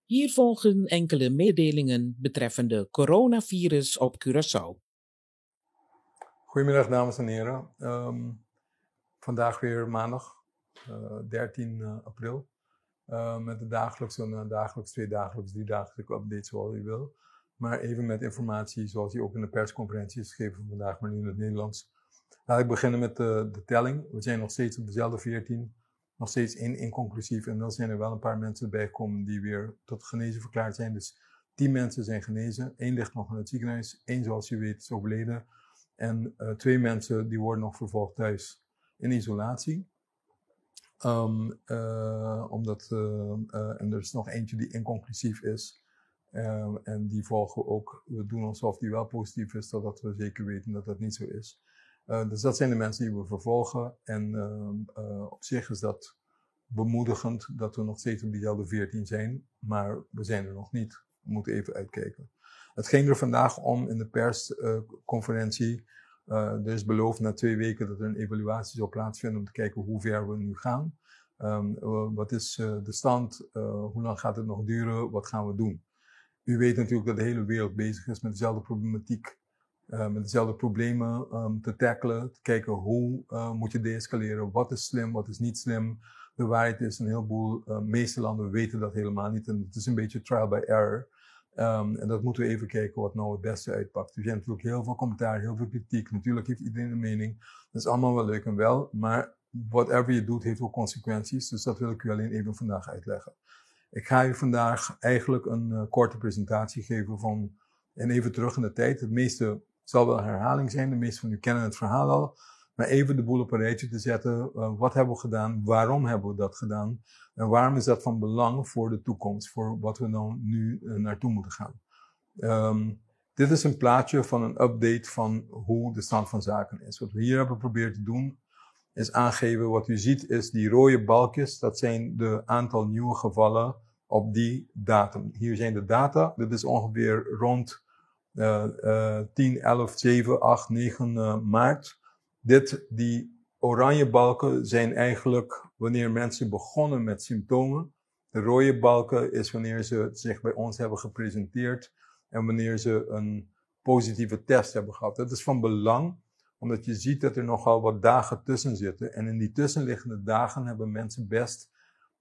Hier volgen enkele mededelingen betreffende coronavirus op Curaçao. Goedemiddag dames en heren. Vandaag weer maandag, 13 april. Met de dagelijks, tweedagelijks, driedagelijkse updates zoals u wil. Maar even met informatie zoals die ook in de persconferentie is gegeven vandaag, maar nu in het Nederlands. Laat ik beginnen met de telling. We zijn nog steeds op dezelfde 14. Nog steeds inconclusief. En dan zijn er wel een paar mensen bijgekomen die weer tot genezen verklaard zijn. Dus 10 mensen zijn genezen. 1 ligt nog in het ziekenhuis. 1, zoals je weet, is overleden. En 2 mensen die worden nog vervolgd thuis in isolatie. En er is nog eentje die inconclusief is. En die volgen we ook. We doen alsof die wel positief is, totdat we zeker weten dat dat niet zo is. Dus dat zijn de mensen die we vervolgen. En op zich is dat bemoedigend dat we nog steeds op diezelfde 14 zijn. Maar we zijn er nog niet. We moeten even uitkijken. Het ging er vandaag om in de persconferentie. Er is beloofd na 2 weken dat er een evaluatie zal plaatsvinden om te kijken hoe ver we nu gaan. Wat is de stand? Hoe lang gaat het nog duren? Wat gaan we doen? U weet natuurlijk dat de hele wereld bezig is met dezelfde problematiek. Met dezelfde problemen te tackelen. Te kijken hoe moet je deescaleren. Wat is slim, wat is niet slim. De waarheid is een heleboel, meeste landen weten dat helemaal niet. En het is een beetje trial by error. En dat moeten we even kijken wat nou het beste uitpakt. Er zijn natuurlijk heel veel commentaar, heel veel kritiek. Natuurlijk heeft iedereen een mening. Dat is allemaal wel leuk en wel. Maar whatever je doet heeft ook consequenties. Dus dat wil ik u alleen even vandaag uitleggen. Ik ga u vandaag eigenlijk een korte presentatie geven van, en even terug in de tijd. Het meeste zal wel herhaling zijn. De meesten van u kennen het verhaal al. Maar even de boel op een rijtje te zetten. Wat hebben we gedaan? Waarom hebben we dat gedaan? En waarom is dat van belang voor de toekomst? Voor wat we dan nu naartoe moeten gaan. Dit is een plaatje van een update van hoe de stand van zaken is. Wat we hier hebben geprobeerd te doen is aangeven. Wat u ziet is die rode balkjes. Dat zijn de aantal nieuwe gevallen op die datum. Hier zijn de data. Dit is ongeveer rond 10, 11, 7, 8, 9 maart. Die oranje balken zijn eigenlijk wanneer mensen begonnen met symptomen. De rode balken is wanneer ze zich bij ons hebben gepresenteerd en wanneer ze een positieve test hebben gehad. Dat is van belang, omdat je ziet dat er nogal wat dagen tussen zitten. En in die tussenliggende dagen hebben mensen best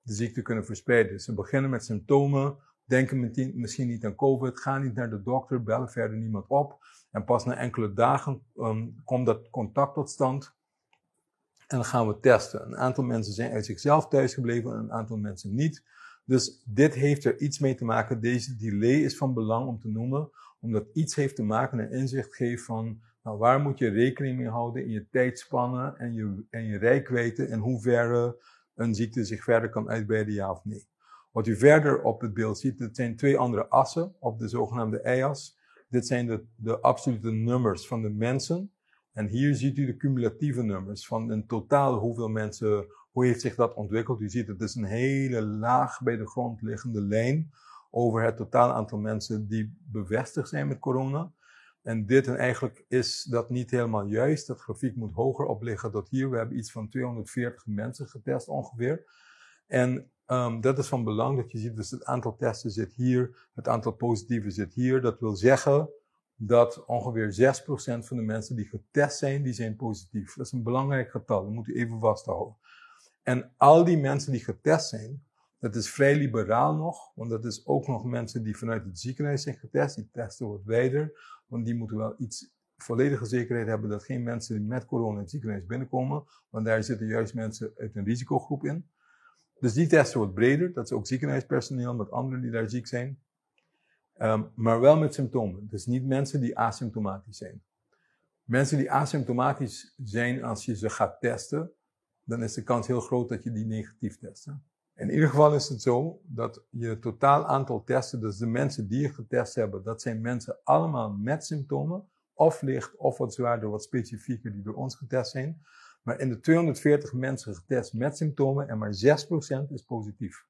de ziekte kunnen verspreiden. Ze beginnen met symptomen, denken misschien niet aan COVID, gaan niet naar de dokter, bellen verder niemand op. En pas na enkele dagen komt dat contact tot stand. En dan gaan we testen. Een aantal mensen zijn uit zichzelf thuisgebleven en een aantal mensen niet. Dus dit heeft er iets mee te maken. Deze delay is van belang om te noemen. Omdat iets heeft te maken en inzicht geeft van nou, waar moet je rekening mee houden in je tijdspannen en je reikwijdte. En hoe ver een ziekte zich verder kan uitbreiden, ja of nee. Wat u verder op het beeld ziet, dat zijn 2 andere assen op de zogenaamde y-as. Dit zijn de absolute nummers van de mensen. En hier ziet u de cumulatieve nummers van in totaal hoeveel mensen, hoe heeft zich dat ontwikkeld. U ziet het is een hele laag bij de grond liggende lijn over het totaal aantal mensen die bevestigd zijn met corona. En eigenlijk is dat niet helemaal juist. Dat grafiek moet hoger op liggen tot hier. We hebben iets van 240 mensen getest ongeveer. En dat is van belang dat je ziet, dus het aantal testen zit hier, het aantal positieven zit hier. Dat wil zeggen dat ongeveer 6% van de mensen die getest zijn, die zijn positief. Dat is een belangrijk getal, dat moet u even vasthouden. En al die mensen die getest zijn, dat is vrij liberaal nog, want dat is ook nog mensen die vanuit het ziekenhuis zijn getest. Die testen wat wijder, want die moeten wel iets volledige zekerheid hebben dat geen mensen die met corona in het ziekenhuis binnenkomen, want daar zitten juist mensen uit een risicogroep in. Dus die testen wat breder, dat is ook ziekenhuispersoneel met anderen die daar ziek zijn. Maar wel met symptomen. Dus niet mensen die asymptomatisch zijn. Mensen die asymptomatisch zijn, als je ze gaat testen, dan is de kans heel groot dat je die negatief test. In ieder geval is het zo dat je totaal aantal testen, dus de mensen die je getest hebben, dat zijn mensen allemaal met symptomen, of licht, of wat zwaarder, wat specifieker die door ons getest zijn. Maar in de 240 mensen getest met symptomen en maar 6% is positief.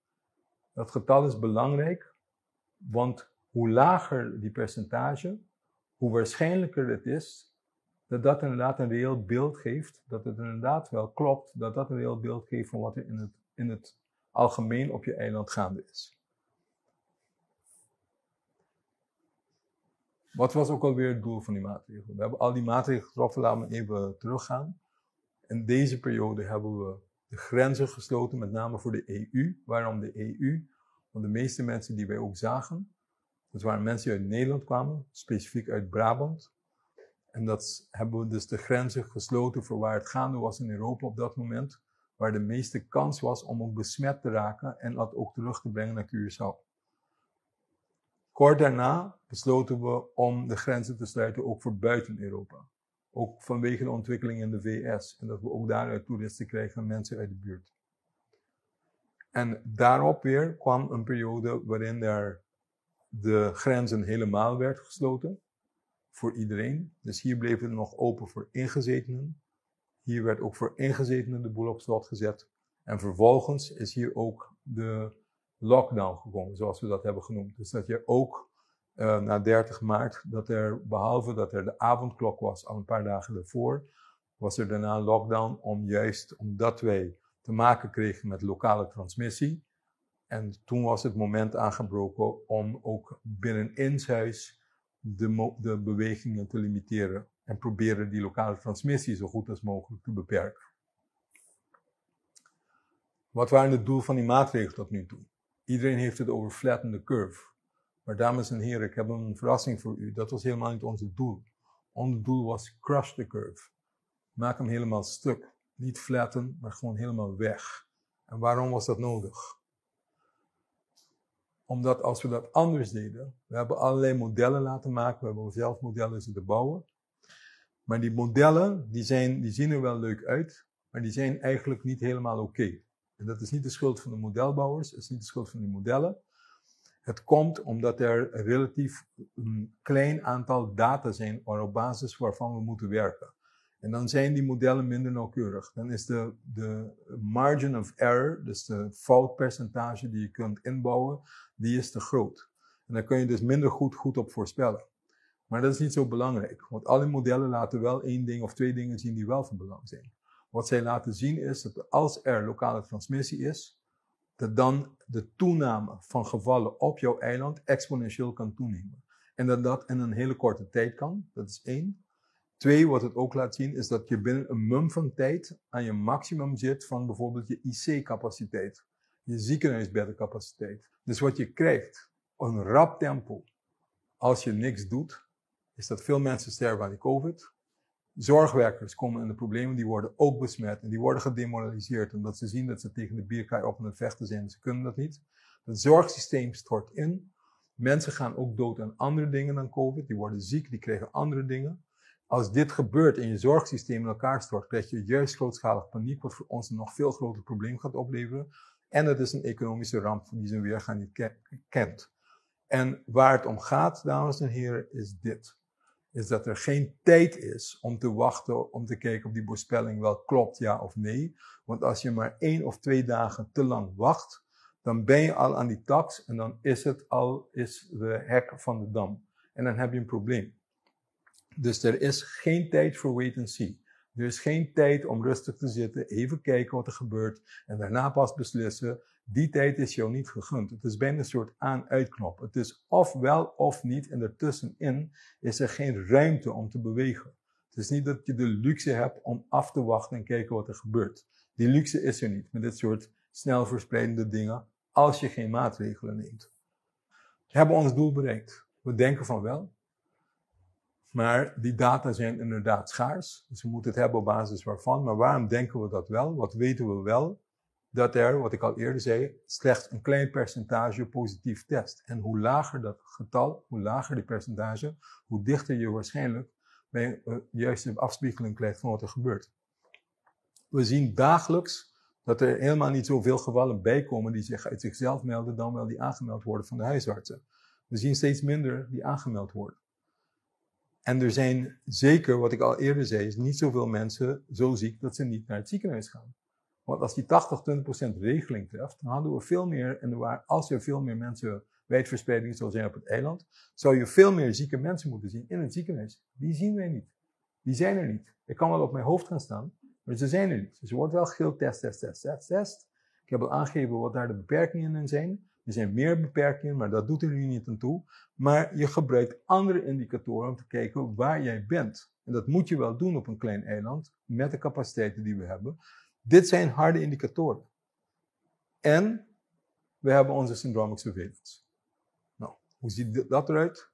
Dat getal is belangrijk, want hoe lager die percentage, hoe waarschijnlijker het is dat dat inderdaad een reëel beeld geeft, dat het inderdaad wel klopt, dat dat een reëel beeld geeft van wat er in het algemeen op je eiland gaande is. Wat was ook alweer het doel van die maatregelen? We hebben al die maatregelen getroffen, laten we even teruggaan. In deze periode hebben we de grenzen gesloten, met name voor de EU. Waarom de EU? Want de meeste mensen die wij ook zagen, dat waren mensen die uit Nederland kwamen, specifiek uit Brabant. En dat hebben we dus de grenzen gesloten voor waar het gaande was in Europa op dat moment. Waar de meeste kans was om ook besmet te raken en dat ook terug te brengen naar Curaçao. Kort daarna besloten we om de grenzen te sluiten ook voor buiten Europa. Ook vanwege de ontwikkeling in de VS. En dat we ook daaruit toeristen krijgen en mensen uit de buurt. En daarop weer kwam een periode waarin er de grenzen helemaal werd gesloten. Voor iedereen. Dus hier bleven we nog open voor ingezetenen. Hier werd ook voor ingezetenen de boel op slot gezet. En vervolgens is hier ook de lockdown gekomen, zoals we dat hebben genoemd. Dus dat je ook na 30 maart, dat er, behalve dat er de avondklok was al een paar dagen daarvoor, was er daarna een lockdown juist omdat wij te maken kregen met lokale transmissie. En toen was het moment aangebroken om ook binnenishuis de bewegingen te limiteren en proberen die lokale transmissie zo goed als mogelijk te beperken. Wat waren het doel van die maatregelen tot nu toe? Iedereen heeft het over flatten the curve. Maar dames en heren, ik heb een verrassing voor u. Dat was helemaal niet ons doel. Ons doel was crush the curve. Maak hem helemaal stuk. Niet flatten, maar gewoon helemaal weg. En waarom was dat nodig? Omdat als we dat anders deden, we hebben allerlei modellen laten maken, we hebben zelf modellen zitten bouwen. Maar die modellen, die zien er wel leuk uit, maar die zijn eigenlijk niet helemaal oké. En dat is niet de schuld van de modelbouwers, het is niet de schuld van die modellen. Het komt omdat er een relatief klein aantal data zijn op basis waarvan we moeten werken. En dan zijn die modellen minder nauwkeurig. Dan is de margin of error, dus de foutpercentage die je kunt inbouwen, die is te groot. En daar kun je dus minder goed op voorspellen. Maar dat is niet zo belangrijk, want alle modellen laten wel 1 ding of 2 dingen zien die wel van belang zijn. Wat zij laten zien is dat als er lokale transmissie is, dat dan de toename van gevallen op jouw eiland exponentieel kan toenemen. En dat dat in een hele korte tijd kan, dat is 1. 2, wat het ook laat zien, is dat je binnen een mum van tijd aan je maximum zit van bijvoorbeeld je IC-capaciteit, je ziekenhuisbeddencapaciteit. Dus wat je krijgt, een rap tempo, als je niks doet, is dat veel mensen sterven aan die COVID. Zorgwerkers komen in de problemen, die worden ook besmet en die worden gedemoraliseerd omdat ze zien dat ze tegen de bierkaai op aan het vechten zijn. Ze kunnen dat niet. Het zorgsysteem stort in. Mensen gaan ook dood aan andere dingen dan COVID. Die worden ziek, die krijgen andere dingen. Als dit gebeurt en je zorgsysteem in elkaar stort, krijg je juist grootschalig paniek, wat voor ons een nog veel groter probleem gaat opleveren. En het is een economische ramp die zijn weergaan niet kent. En waar het om gaat, dames en heren, is dit. Is dat er geen tijd is om te wachten, om te kijken of die voorspelling wel klopt, ja of nee. Want als je maar 1 of 2 dagen te lang wacht, dan ben je al aan die tax en dan is de hek van de dam. En dan heb je een probleem. Dus er is geen tijd voor wait and see. Er is geen tijd om rustig te zitten, even kijken wat er gebeurt en daarna pas beslissen. Die tijd is jou niet gegund. Het is bijna een soort aan-uitknop. Het is of wel of niet en ertussenin is er geen ruimte om te bewegen. Het is niet dat je de luxe hebt om af te wachten en kijken wat er gebeurt. Die luxe is er niet met dit soort snel verspreidende dingen als je geen maatregelen neemt. We hebben ons doel bereikt. We denken van wel. Maar die data zijn inderdaad schaars. Dus we moeten het hebben op basis waarvan. Maar waarom denken we dat wel? Wat weten we wel? Dat er, wat ik al eerder zei, slechts een klein percentage positief test. En hoe lager dat getal, hoe lager die percentage, hoe dichter je waarschijnlijk bij juist een afspiegeling krijgt van wat er gebeurt. We zien dagelijks dat er helemaal niet zoveel gevallen bijkomen die zich uit zichzelf melden dan wel die aangemeld worden van de huisartsen. We zien steeds minder die aangemeld worden. En er zijn zeker, wat ik al eerder zei, is niet zoveel mensen zo ziek dat ze niet naar het ziekenhuis gaan. Want als die 80-20% regeling treft, dan hadden we veel meer, en als er veel meer mensen wijdverspreiding zou zijn op het eiland, zou je veel meer zieke mensen moeten zien in het ziekenhuis. Die zien wij niet. Die zijn er niet. Ik kan wel op mijn hoofd gaan staan, maar ze zijn er niet. Dus er wordt wel getest. Ik heb al aangegeven wat daar de beperkingen in zijn, Er zijn meer beperkingen, maar dat doet er nu niet aan toe. Maar je gebruikt andere indicatoren om te kijken waar jij bent. En dat moet je wel doen op een klein eiland, met de capaciteiten die we hebben. Dit zijn harde indicatoren. En we hebben onze syndromic surveillance. Nou, hoe ziet dat eruit?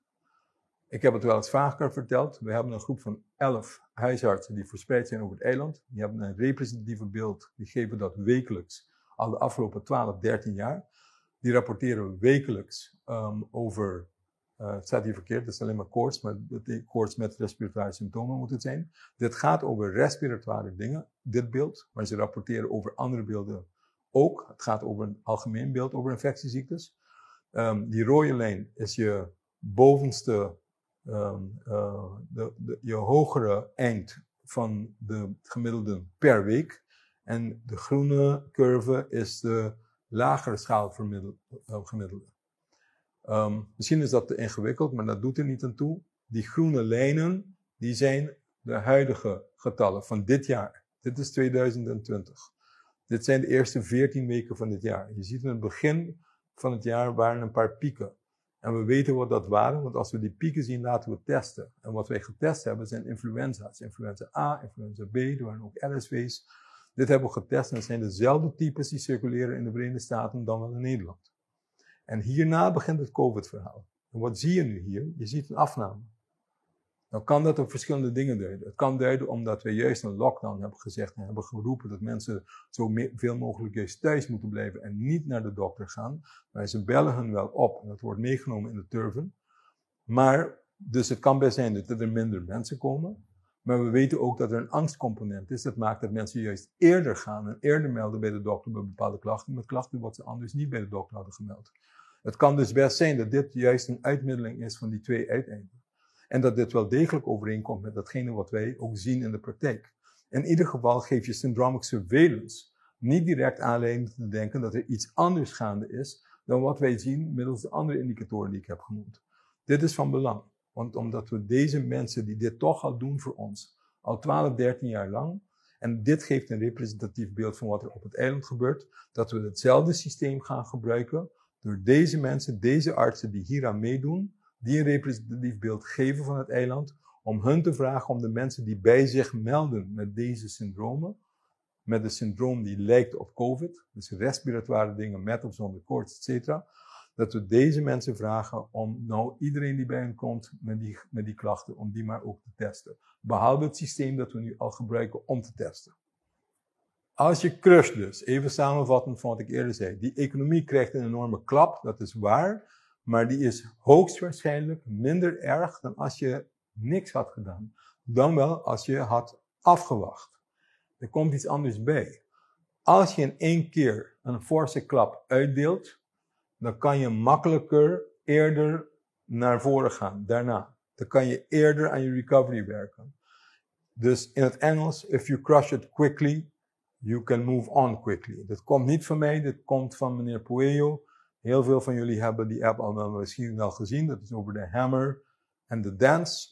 Ik heb het wel eens vaker verteld. We hebben een groep van 11 huisartsen die verspreid zijn over het eiland. Die hebben een representatieve beeld. Die geven dat wekelijks al de afgelopen 12, 13 jaar. Die rapporteren wekelijks over, het staat hier verkeerd, het is alleen maar koorts, maar koorts met respiratoire symptomen moet het zijn. Dit gaat over respiratoire dingen, dit beeld, maar ze rapporteren over andere beelden ook. Het gaat over een algemeen beeld over infectieziektes. Die rode lijn is je bovenste, je hogere eind van de gemiddelde per week. En de groene curve is de lagere schaal gemiddelde. Misschien is dat te ingewikkeld, maar dat doet er niet aan toe. Die groene lijnen, die zijn de huidige getallen van dit jaar. Dit is 2020. Dit zijn de eerste 14 weken van dit jaar. Je ziet in het begin van het jaar waren een paar pieken. En we weten wat dat waren, want als we die pieken zien, laten we testen. En wat wij getest hebben zijn influenza's. Influenza A, influenza B, er waren ook RSV's. Dit hebben we getest en het zijn dezelfde types die circuleren in de Verenigde Staten dan wel in Nederland. En hierna begint het COVID-verhaal. En wat zie je nu hier? Je ziet een afname. Nou kan dat op verschillende dingen duiden. Het kan duiden omdat we juist een lockdown hebben gezegd en hebben geroepen dat mensen zo veel mogelijk juist thuis moeten blijven en niet naar de dokter gaan. Maar ze bellen hun wel op en dat wordt meegenomen in de turven. Maar, dus het kan best zijn dat er minder mensen komen. Maar we weten ook dat er een angstcomponent is. Dat maakt dat mensen juist eerder gaan en eerder melden bij de dokter bij bepaalde klachten. Met klachten wat ze anders niet bij de dokter hadden gemeld. Het kan dus best zijn dat dit juist een uitmiddeling is van die twee uiteinden. En dat dit wel degelijk overeenkomt met datgene wat wij ook zien in de praktijk. In ieder geval geeft je syndromic surveillance niet direct aanleiding te denken dat er iets anders gaande is dan wat wij zien middels de andere indicatoren die ik heb genoemd. Dit is van belang. Want omdat we deze mensen die dit toch al doen voor ons, al 12, 13 jaar lang, en dit geeft een representatief beeld van wat er op het eiland gebeurt, dat we hetzelfde systeem gaan gebruiken door deze mensen, deze artsen die hier aan meedoen, die een representatief beeld geven van het eiland, om hun te vragen om de mensen die bij zich melden met deze syndromen, met een syndroom die lijkt op COVID, dus respiratoire dingen met of zonder koorts, etc., dat we deze mensen vragen om nou iedereen die bij hen komt met die klachten, om die maar ook te testen. Behalve het systeem dat we nu al gebruiken om te testen. Als je crusht dus, even samenvattend van wat ik eerder zei, die economie krijgt een enorme klap, dat is waar, maar die is hoogstwaarschijnlijk minder erg dan als je niks had gedaan. Dan wel als je had afgewacht. Er komt iets anders bij. Als je in één keer een forse klap uitdeelt, dan kan je makkelijker eerder naar voren gaan, daarna. Dan kan je eerder aan je recovery werken. Dus in het Engels, if you crush it quickly, you can move on quickly. Dat komt niet van mij, dit komt van meneer Pueyo. Heel veel van jullie hebben die app al misschien wel gezien. Dat is over de hammer en de dance.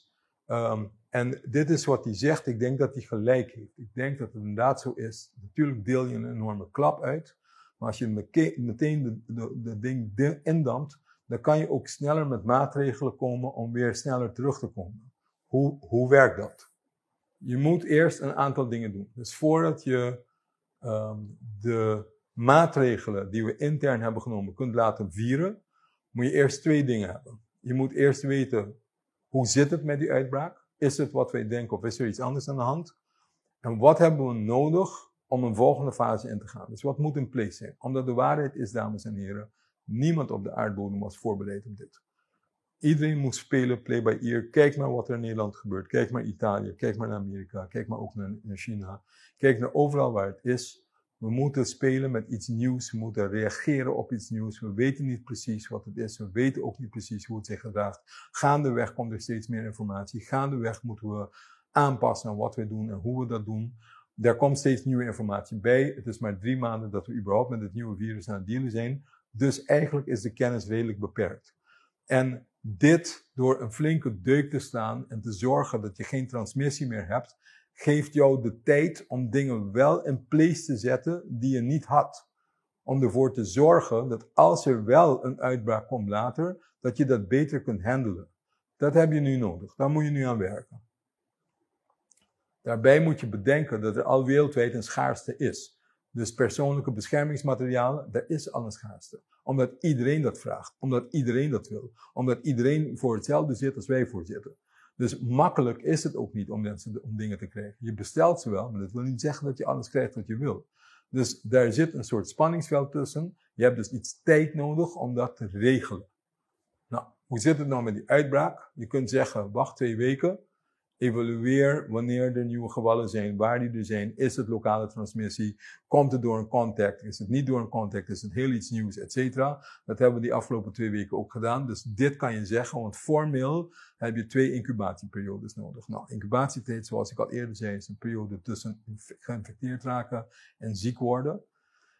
En dit is wat hij zegt. Ik denk dat hij gelijk heeft. Ik denk dat het inderdaad zo is. Natuurlijk deel je een enorme klap uit. Maar als je meteen de ding indampt, dan kan je ook sneller met maatregelen komen om weer sneller terug te komen. Hoe werkt dat? Je moet eerst een aantal dingen doen. Dus voordat je de maatregelen die we intern hebben genomen kunt laten vieren, moet je eerst twee dingen hebben. Je moet eerst weten, hoe zit het met die uitbraak? Is het wat wij denken of is er iets anders aan de hand? En wat hebben we nodig om een volgende fase in te gaan? Dus wat moet in place zijn? Omdat de waarheid is, dames en heren, niemand op de aardbodem was voorbereid op dit. Iedereen moest spelen, play by ear. Kijk maar wat er in Nederland gebeurt. Kijk maar Italië, kijk maar naar Amerika, kijk maar ook naar China. Kijk naar overal waar het is. We moeten spelen met iets nieuws, we moeten reageren op iets nieuws. We weten niet precies wat het is, we weten ook niet precies hoe het zich gedraagt. Gaandeweg komt er steeds meer informatie. Gaandeweg moeten we aanpassen aan wat we doen en hoe we dat doen. Er komt steeds nieuwe informatie bij. Het is maar 3 maanden dat we überhaupt met het nieuwe virus aan het dealen zijn. Dus eigenlijk is de kennis redelijk beperkt. En dit door een flinke deuk te slaan en te zorgen dat je geen transmissie meer hebt, geeft jou de tijd om dingen wel in place te zetten die je niet had. om ervoor te zorgen dat als er wel een uitbraak komt later, dat je dat beter kunt handelen. Dat heb je nu nodig. Daar moet je nu aan werken. Daarbij moet je bedenken dat er al wereldwijd een schaarste is. Dus persoonlijke beschermingsmaterialen, daar is al een schaarste. Omdat iedereen dat vraagt. Omdat iedereen dat wil. Omdat iedereen voor hetzelfde zit als wij voor zitten. Dus makkelijk is het ook niet om mensen om dingen te krijgen. Je bestelt ze wel, maar dat wil niet zeggen dat je alles krijgt wat je wil. Dus daar zit een soort spanningsveld tussen. Je hebt dus iets tijd nodig om dat te regelen. Nou, hoe zit het nou met die uitbraak? Je kunt zeggen, wacht 2 weken. Evalueer wanneer er nieuwe gevallen zijn, waar die er zijn. Is het lokale transmissie? Komt het door een contact? Is het niet door een contact? Is het heel iets nieuws, et cetera? Dat hebben we die afgelopen 2 weken ook gedaan. Dus dit kan je zeggen, want formeel heb je 2 incubatieperiodes nodig. Nou, incubatietijd, zoals ik al eerder zei, is een periode tussen geïnfecteerd raken en ziek worden.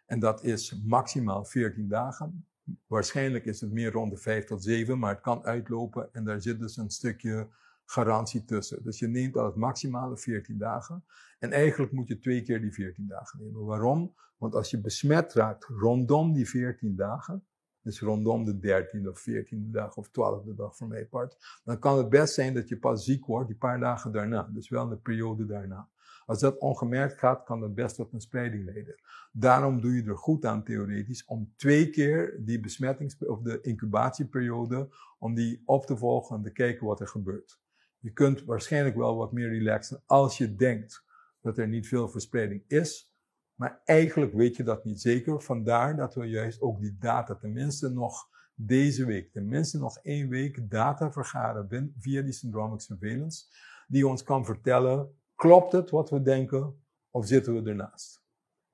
En dat is maximaal 14 dagen. Waarschijnlijk is het meer rond de 5 tot 7, maar het kan uitlopen en daar zit dus een stukje garantie tussen. Dus je neemt al het maximale 14 dagen. En eigenlijk moet je 2 keer die 14 dagen nemen. Waarom? Want als je besmet raakt rondom die 14 dagen, dus rondom de 13e of 14e dag of 12e dag voor mijn part, dan kan het best zijn dat je pas ziek wordt die paar dagen daarna. Dus wel in de periode daarna. Als dat ongemerkt gaat, kan dat best tot een spreiding leiden. Daarom doe je er goed aan, theoretisch, om 2 keer die of de incubatieperiode, om die op te volgen en te kijken wat er gebeurt. Je kunt waarschijnlijk wel wat meer relaxen als je denkt dat er niet veel verspreiding is. Maar eigenlijk weet je dat niet zeker. Vandaar dat we juist ook die data tenminste nog deze week, tenminste nog 1 week data vergaren via die syndromic surveillance. Die ons kan vertellen, klopt het wat we denken of zitten we ernaast?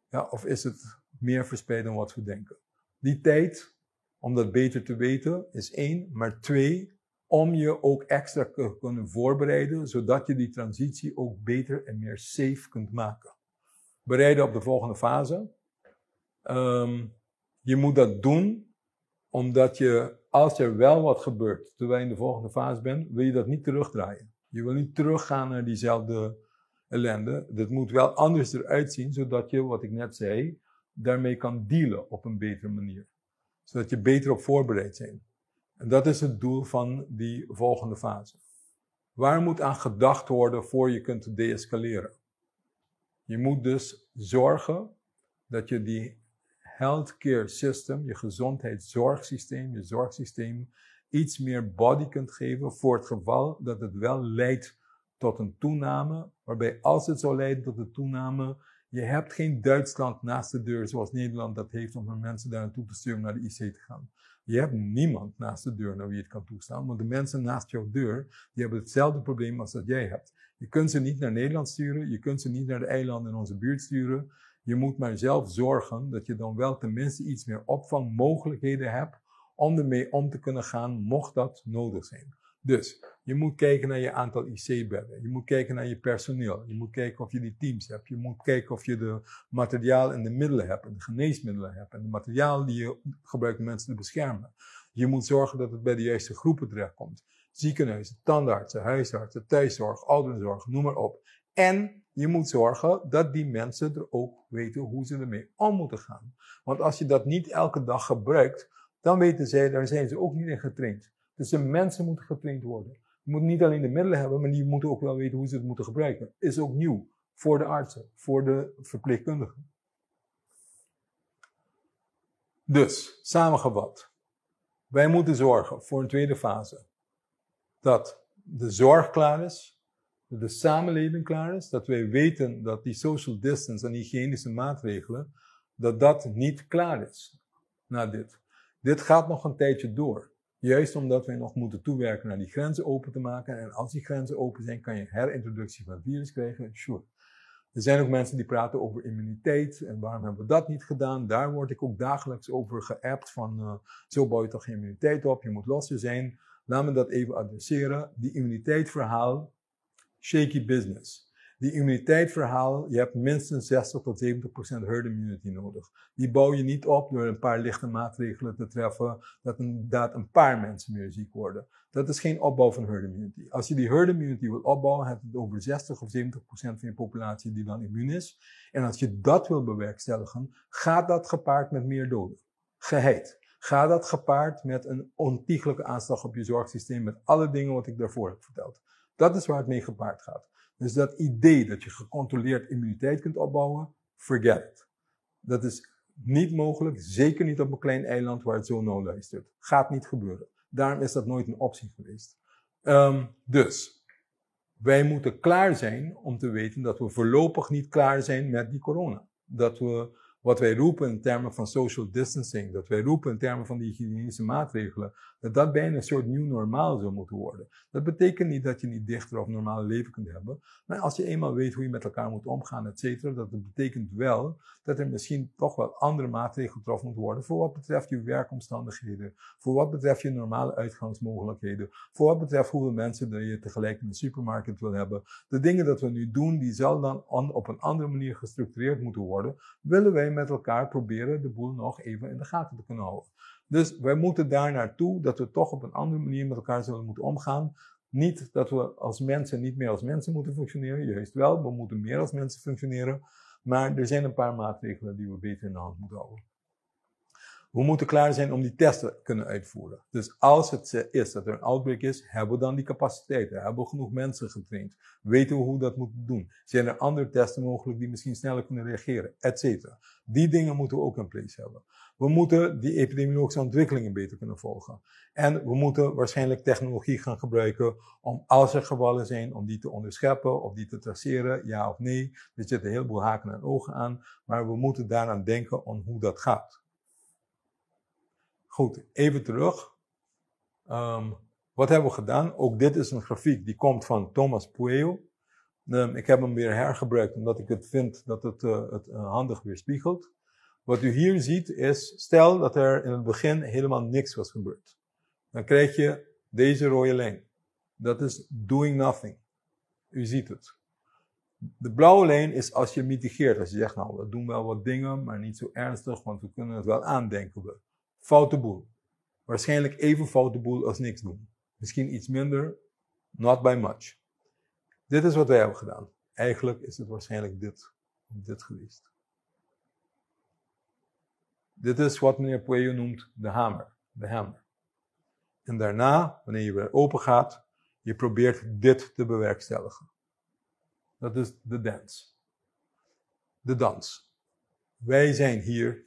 Ja, of is het meer verspreid dan wat we denken? Die tijd, om dat beter te weten, is 1, maar 2... om je ook extra te kunnen voorbereiden, zodat je die transitie ook beter en meer safe kunt maken. Bereiden op de volgende fase. Je moet dat doen, omdat je, als er wel wat gebeurt, terwijl je in de volgende fase bent, wil je dat niet terugdraaien. Je wil niet teruggaan naar diezelfde ellende. Dat moet wel anders eruit zien, zodat je, wat ik net zei, daarmee kan dealen op een betere manier. Zodat je beter op voorbereid bent. En dat is het doel van die volgende fase. Waar moet aan gedacht worden voor je kunt deescaleren? Je moet dus zorgen dat je die healthcare system, je gezondheidszorgsysteem, je zorgsysteem, iets meer body kunt geven voor het geval dat het wel leidt tot een toename. Waarbij als het zou leiden tot een toename, je hebt geen Duitsland naast de deur zoals Nederland dat heeft om mensen daar naartoe te sturen naar de IC te gaan. Je hebt niemand naast de deur naar wie je het kan toestaan, want de mensen naast jouw deur, die hebben hetzelfde probleem als dat jij hebt. Je kunt ze niet naar Nederland sturen, je kunt ze niet naar de eilanden in onze buurt sturen. Je moet maar zelf zorgen dat je dan wel tenminste iets meer opvangmogelijkheden hebt om ermee om te kunnen gaan, mocht dat nodig zijn. Dus, je moet kijken naar je aantal IC-bedden, je moet kijken naar je personeel, je moet kijken of je die teams hebt, je moet kijken of je de materiaal en de middelen hebt, en de geneesmiddelen hebt, en de materiaal die je gebruikt om mensen te beschermen. Je moet zorgen dat het bij de juiste groepen terechtkomt. Ziekenhuizen, tandartsen, huisartsen, thuiszorg, ouderenzorg, noem maar op. En je moet zorgen dat die mensen er ook weten hoe ze ermee om moeten gaan. Want als je dat niet elke dag gebruikt, dan weten zij, daar zijn ze ook niet in getraind. Dus de mensen moeten getraind worden. Je moet niet alleen de middelen hebben, maar die moeten ook wel weten hoe ze het moeten gebruiken. Is ook nieuw voor de artsen, voor de verpleegkundigen. Dus, samengevat. Wij moeten zorgen voor een tweede fase. Dat de zorg klaar is, dat de samenleving klaar is, dat wij weten dat die social distance en hygiënische maatregelen, dat dat niet klaar is na dit. Dit gaat nog een tijdje door. Juist omdat wij nog moeten toewerken naar die grenzen open te maken. En als die grenzen open zijn, kan je herintroductie van het virus krijgen. Sure. Er zijn ook mensen die praten over immuniteit. En waarom hebben we dat niet gedaan? Daar word ik ook dagelijks over geappt van zo bouw je toch geen immuniteit op. Je moet losser zijn. Laat me dat even adresseren. Die immuniteitsverhaal, shaky business. Die immuniteitsverhaal, je hebt minstens 60 tot 70% herd immunity nodig. Die bouw je niet op door een paar lichte maatregelen te treffen, dat inderdaad een paar mensen meer ziek worden. Dat is geen opbouw van herd immunity. Als je die herd immunity wil opbouwen, heb je het over 60 of 70% van je populatie die dan immuun is. En als je dat wil bewerkstelligen, gaat dat gepaard met meer doden. Geheid. Gaat dat gepaard met een ontiegelijke aanslag op je zorgsysteem, met alle dingen wat ik daarvoor heb verteld. Dat is waar het mee gepaard gaat. Dus dat idee dat je gecontroleerd immuniteit kunt opbouwen, forget it. Dat is niet mogelijk, zeker niet op een klein eiland waar het zo nauw luistert. Gaat niet gebeuren. Daarom is dat nooit een optie geweest. Dus, wij moeten klaar zijn om te weten dat we voorlopig niet klaar zijn met die corona. Dat we, wat wij roepen in termen van social distancing, dat wij roepen in termen van die hygiënische maatregelen, dat dat bijna een soort nieuw normaal zou moeten worden. Dat betekent niet dat je niet dichter of normaal leven kunt hebben, maar als je eenmaal weet hoe je met elkaar moet omgaan, et cetera, dat betekent wel dat er misschien toch wel andere maatregelen getroffen moeten worden voor wat betreft je werkomstandigheden, voor wat betreft je normale uitgangsmogelijkheden, voor wat betreft hoeveel mensen dat je tegelijk in de supermarkt wil hebben. De dingen dat we nu doen, die zal dan op een andere manier gestructureerd moeten worden, willen wij met elkaar proberen de boel nog even in de gaten te kunnen houden. Dus wij moeten daar naartoe dat we toch op een andere manier met elkaar zullen moeten omgaan. Niet dat we als mensen niet meer als mensen moeten functioneren, juist wel, we moeten meer als mensen functioneren. Maar er zijn een paar maatregelen die we beter in de hand moeten houden. We moeten klaar zijn om die testen te kunnen uitvoeren. Dus als het is dat er een outbreak is, hebben we dan die capaciteiten. Hebben we genoeg mensen getraind? Weten we hoe we dat moeten doen? Zijn er andere testen mogelijk die misschien sneller kunnen reageren? Etcetera. Die dingen moeten we ook in place hebben. We moeten die epidemiologische ontwikkelingen beter kunnen volgen. En we moeten waarschijnlijk technologie gaan gebruiken om, als er gevallen zijn, om die te onderscheppen of die te traceren, ja of nee. Er zitten een heleboel haken en ogen aan, maar we moeten daaraan denken om hoe dat gaat. Goed, even terug. Wat hebben we gedaan? Ook dit is een grafiek die komt van Thomas Pueyo. Ik heb hem weer hergebruikt omdat ik het vind dat het handig weerspiegelt. Wat u hier ziet is, stel dat er in het begin helemaal niks was gebeurd. Dan krijg je deze rode lijn. Dat is doing nothing. U ziet het. De blauwe lijn is als je mitigeert. Als je zegt, nou, we doen wel wat dingen, maar niet zo ernstig, want we kunnen het wel aandenken. Foute boel. Waarschijnlijk even foute boel als niks doen. Misschien iets minder, not by much. Dit is wat wij hebben gedaan. Eigenlijk is het waarschijnlijk dit geweest. Dit is wat meneer Pueyo noemt de hamer. De hammer. En daarna, wanneer je weer open gaat, je probeert dit te bewerkstelligen. Dat is de dance. De dans. Wij zijn hier.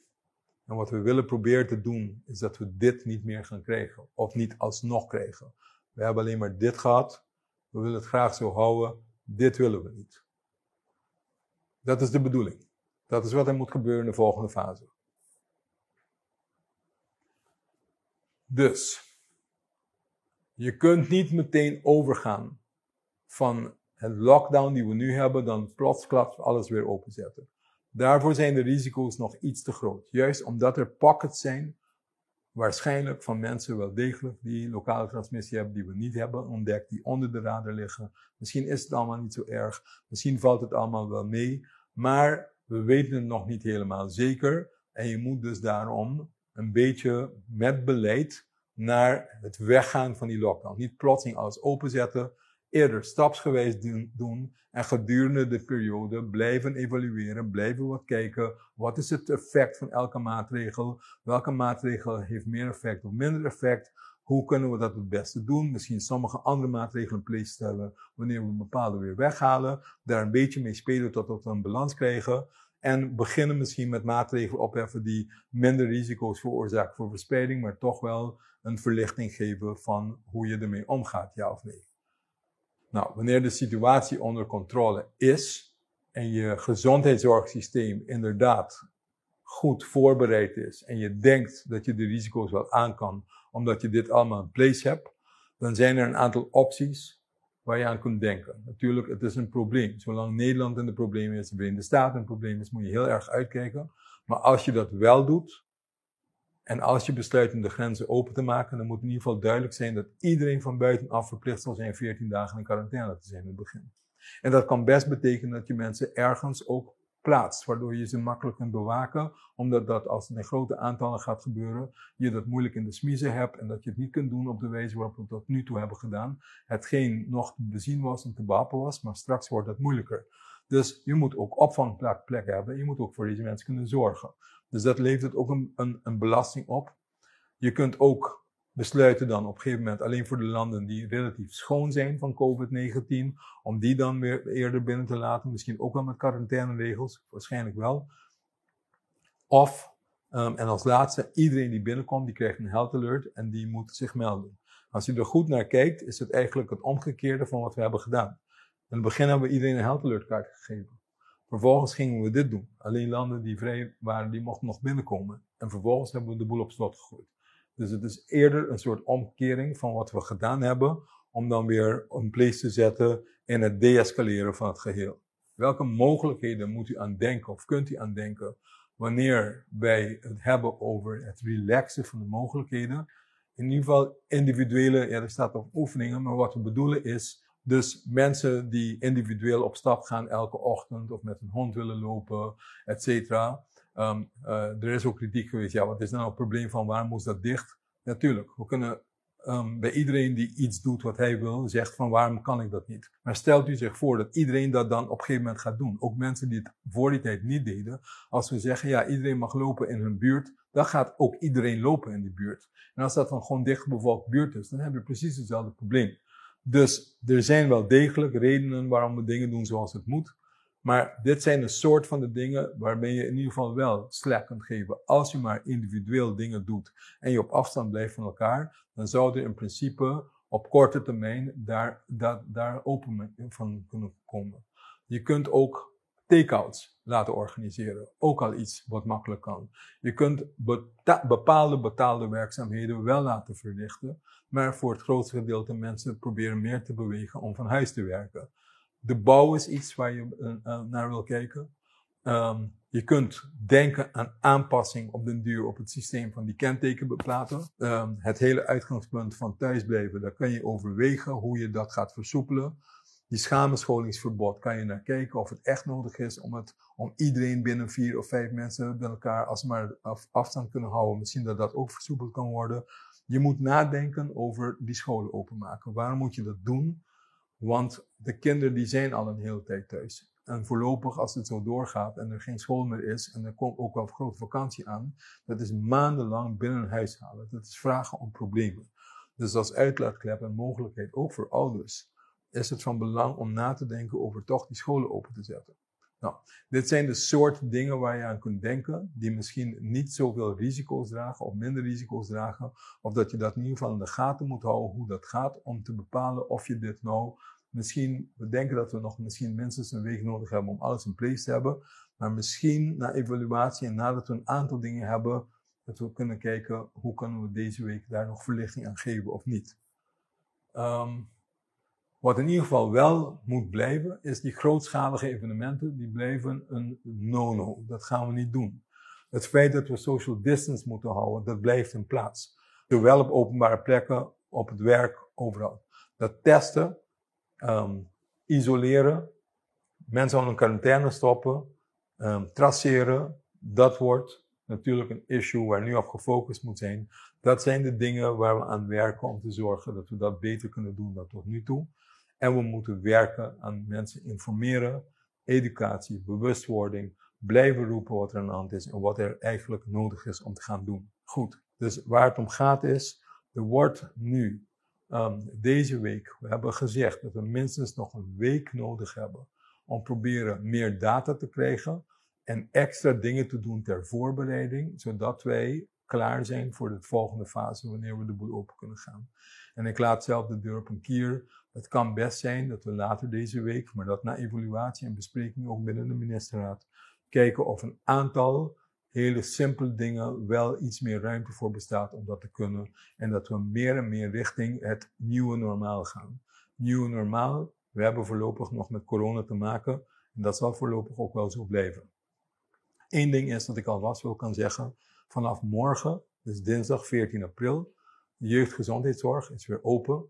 En wat we willen proberen te doen, is dat we dit niet meer gaan krijgen. Of niet alsnog krijgen. We hebben alleen maar dit gehad. We willen het graag zo houden. Dit willen we niet. Dat is de bedoeling. Dat is wat er moet gebeuren in de volgende fase. Dus, je kunt niet meteen overgaan van het lockdown die we nu hebben, dan plotsklaps alles weer openzetten. Daarvoor zijn de risico's nog iets te groot. Juist omdat er pockets zijn, waarschijnlijk van mensen wel degelijk die lokale transmissie hebben, die we niet hebben ontdekt, die onder de radar liggen. Misschien is het allemaal niet zo erg, misschien valt het allemaal wel mee, maar we weten het nog niet helemaal zeker. En je moet dus daarom een beetje met beleid naar het weggaan van die lockdown. Niet plotseling alles openzetten, eerder stapsgewijs doen en gedurende de periode blijven evalueren, blijven wat kijken. Wat is het effect van elke maatregel? Welke maatregel heeft meer effect of minder effect? Hoe kunnen we dat het beste doen? Misschien sommige andere maatregelen in place stellen wanneer we bepaalde weer weghalen. Daar een beetje mee spelen tot we een balans krijgen. En beginnen misschien met maatregelen opheffen die minder risico's veroorzaken voor verspreiding, maar toch wel een verlichting geven van hoe je ermee omgaat, ja of nee. Nou, wanneer de situatie onder controle is en je gezondheidszorgsysteem inderdaad goed voorbereid is en je denkt dat je de risico's wel aan kan, omdat je dit allemaal in place hebt, dan zijn er een aantal opties waar je aan kunt denken. Natuurlijk, het is een probleem. Zolang Nederland in de problemen is, de Verenigde Staten in de problemen is, moet je heel erg uitkijken. Maar als je dat wel doet, en als je besluit om de grenzen open te maken, dan moet in ieder geval duidelijk zijn dat iedereen van buitenaf verplicht zal zijn 14 dagen in quarantaine te zijn in het begin. En dat kan best betekenen dat je mensen ergens ook plaatst, waardoor je ze makkelijk kunt bewaken, omdat dat als het in grote aantallen gaat gebeuren, je dat moeilijk in de smiezen hebt en dat je het niet kunt doen op de wijze waarop we het tot nu toe hebben gedaan. Hetgeen nog te bezien was en te behappen was, maar straks wordt het moeilijker. Dus je moet ook opvangplekken hebben, je moet ook voor deze mensen kunnen zorgen. Dus dat levert ook een belasting op. Je kunt ook besluiten dan op een gegeven moment alleen voor de landen die relatief schoon zijn van COVID-19, om die dan weer eerder binnen te laten, misschien ook wel met quarantaineregels, waarschijnlijk wel. Of, en als laatste, iedereen die binnenkomt, die krijgt een health alert en die moet zich melden. Als je er goed naar kijkt, is het eigenlijk het omgekeerde van wat we hebben gedaan. In het begin hebben we iedereen een health alert kaart gegeven. Vervolgens gingen we dit doen. Alleen landen die vrij waren, die mochten nog binnenkomen. En vervolgens hebben we de boel op slot gegooid. Dus het is eerder een soort omkering van wat we gedaan hebben, om dan weer een place te zetten in het deescaleren van het geheel. Welke mogelijkheden moet u aan denken of kunt u aan denken wanneer wij het hebben over het relaxen van de mogelijkheden? In ieder geval individuele, ja, er staat op oefeningen, maar wat we bedoelen is dus mensen die individueel op stap gaan elke ochtend of met een hond willen lopen, et cetera. Er is ook kritiek geweest, ja, wat is nou het probleem van waarom moest dat dicht? Natuurlijk, we kunnen bij iedereen die iets doet wat hij wil, zegt van waarom kan ik dat niet? Maar stelt u zich voor dat iedereen dat dan op een gegeven moment gaat doen. Ook mensen die het voor die tijd niet deden. Als we zeggen, ja, iedereen mag lopen in hun buurt, dan gaat ook iedereen lopen in die buurt. En als dat dan gewoon dichtbevolkt buurt is, dan hebben we precies hetzelfde probleem. Dus er zijn wel degelijk redenen waarom we dingen doen zoals het moet. Maar dit zijn een soort van de dingen waarmee je in ieder geval wel slack kunt geven. Als je maar individueel dingen doet en je op afstand blijft van elkaar, dan zou er in principe op korte termijn daar open van kunnen komen. Je kunt ook take-outs laten organiseren. Ook al iets wat makkelijk kan. Je kunt bepaalde betaalde werkzaamheden wel laten verrichten, maar voor het grootste gedeelte mensen proberen meer te bewegen om van huis te werken. De bouw is iets waar je naar wil kijken. Je kunt denken aan aanpassing op den duur op het systeem van die kentekenplaten. Het hele uitgangspunt van thuisblijven, daar kan je overwegen hoe je dat gaat versoepelen. Die samenscholingsverbod kan je naar kijken of het echt nodig is om iedereen binnen 4 of 5 mensen bij elkaar, als ze maar afstand kunnen houden, misschien dat dat ook versoepeld kan worden. Je moet nadenken over die scholen openmaken. Waarom moet je dat doen? Want de kinderen die zijn al een hele tijd thuis. En voorlopig, als het zo doorgaat en er geen school meer is en er komt ook wel een grote vakantie aan, dat is maandenlang binnen huis halen. Dat is vragen om problemen. Dus als uitlaatklep en mogelijkheid ook voor ouders is het van belang om na te denken over toch die scholen open te zetten. Nou, dit zijn de soort dingen waar je aan kunt denken, die misschien niet zoveel risico's dragen of minder risico's dragen, of dat je dat in ieder geval in de gaten moet houden hoe dat gaat, om te bepalen of je dit nou misschien, we denken dat we nog misschien minstens een week nodig hebben om alles in place te hebben, maar misschien na evaluatie en nadat we een aantal dingen hebben, dat we kunnen kijken hoe kunnen we deze week daar nog verlichting aan geven of niet. Wat in ieder geval wel moet blijven, is die grootschalige evenementen, die blijven een no-no. Dat gaan we niet doen. Het feit dat we social distance moeten houden, dat blijft in plaats. Zowel op openbare plekken, op het werk, overal. Dat testen, isoleren, mensen aan een quarantaine stoppen, traceren, dat wordt natuurlijk een issue waar nu op gefocust moet zijn. Dat zijn de dingen waar we aan werken om te zorgen dat we dat beter kunnen doen dan tot nu toe. En we moeten werken aan mensen informeren, educatie, bewustwording, blijven roepen wat er aan de hand is en wat er eigenlijk nodig is om te gaan doen. Goed, dus waar het om gaat is, er wordt nu deze week, we hebben gezegd dat we minstens nog een week nodig hebben om proberen meer data te krijgen en extra dingen te doen ter voorbereiding, zodat wij klaar zijn voor de volgende fase wanneer we de boel open kunnen gaan. En ik laat zelf de deur op een kier. Het kan best zijn dat we later deze week, maar dat na evaluatie en bespreking ook binnen de ministerraad, kijken of een aantal hele simpele dingen wel iets meer ruimte voor bestaat om dat te kunnen. En dat we meer en meer richting het nieuwe normaal gaan. Nieuwe normaal, we hebben voorlopig nog met corona te maken en dat zal voorlopig ook wel zo blijven. Eén ding is dat ik alvast wel kan zeggen, vanaf morgen, dus dinsdag 14 april, de jeugdgezondheidszorg is weer open.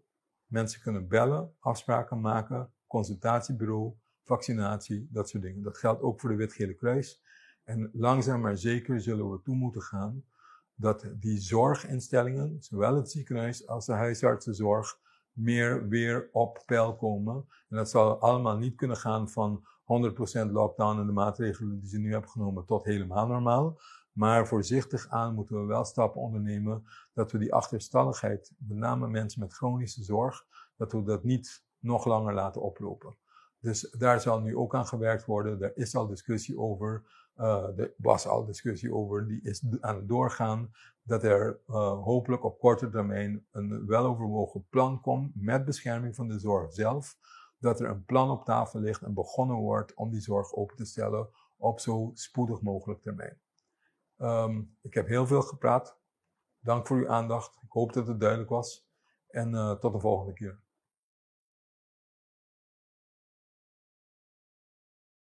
Mensen kunnen bellen, afspraken maken, consultatiebureau, vaccinatie, dat soort dingen. Dat geldt ook voor de Wit-Gele Kruis. En langzaam maar zeker zullen we toe moeten gaan dat die zorginstellingen, zowel het ziekenhuis als de huisartsenzorg, meer weer op peil komen. En dat zal allemaal niet kunnen gaan van 100% lockdown en de maatregelen die ze nu hebben genomen tot helemaal normaal. Maar voorzichtig aan moeten we wel stappen ondernemen dat we die achterstalligheid, met name mensen met chronische zorg, dat we dat niet nog langer laten oplopen. Dus daar zal nu ook aan gewerkt worden. Daar is al discussie over. Er was al discussie over. Die is aan het doorgaan. Dat er hopelijk op korte termijn een weloverwogen plan komt met bescherming van de zorg zelf. Dat er een plan op tafel ligt en begonnen wordt om die zorg open te stellen op zo spoedig mogelijk termijn. Ik heb heel veel gepraat. Dank voor uw aandacht. Ik hoop dat het duidelijk was. En tot de volgende keer.